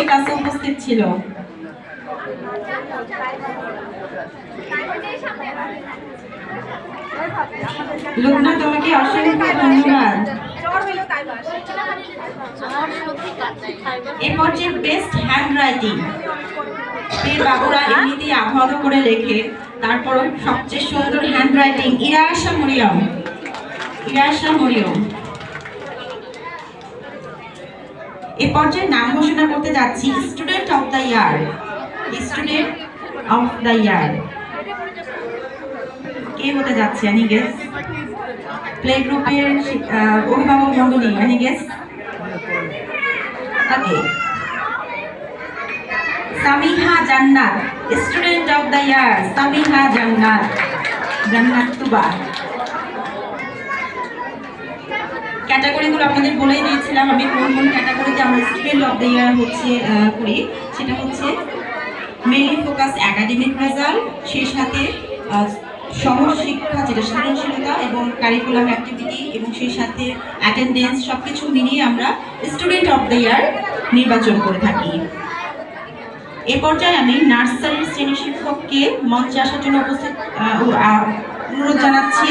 ক্লাসে উপস্থিত ছিল? লুবনা, তোমাকে অসংখ্য ধন্যবাদ। এ পর্যায়ে বেস্ট হ্যান্ড রাইটিং। বাবুরা এমনিতেই আহ্লাদ করে লেখে, তারপর সবচেয়ে সুন্দর হ্যান্ড রাইটিং ইরাশা মরিয়ম। ইরাশা মরিয়ম। এ পর্যায়ে নাম ঘোষণা করতে যাচ্ছি student of the year. Student of the year কে হতে যাচ্ছে? Any guess? প্লে গ্রুপের অভিভাবক মণ্ডলী, এনি গেস? ওকে, সামিহা জান্নাত, student of the year. Samiha জান্নাত, জান্নাত তুবা। ক্যাটাগরিগুলো আপনাদের বলেই দিয়েছিলাম আমি কোন কোন ক্যাটাগরিতে আমরা স্টুডেন্ট অফ দ্য ইয়ার হচ্ছে করি। সেটা হচ্ছে মেইনলি ফোকাস একাডেমিক রেজাল্ট, সেই সাথে সহশিক্ষা যেটা সৃজনশীলতা এবং কারিকুলাম অ্যাক্টিভিটি এবং সেই সাথে অ্যাটেন্ডেন্স সবকিছু মিলিয়ে আমরা স্টুডেন্ট অফ দ্য ইয়ার নির্বাচন করে থাকি। এ পর্যায়ে আমি নার্সারির শ্রেণী শিক্ষককে মঞ্চে আসার জন্য অনুরোধ জানাচ্ছি।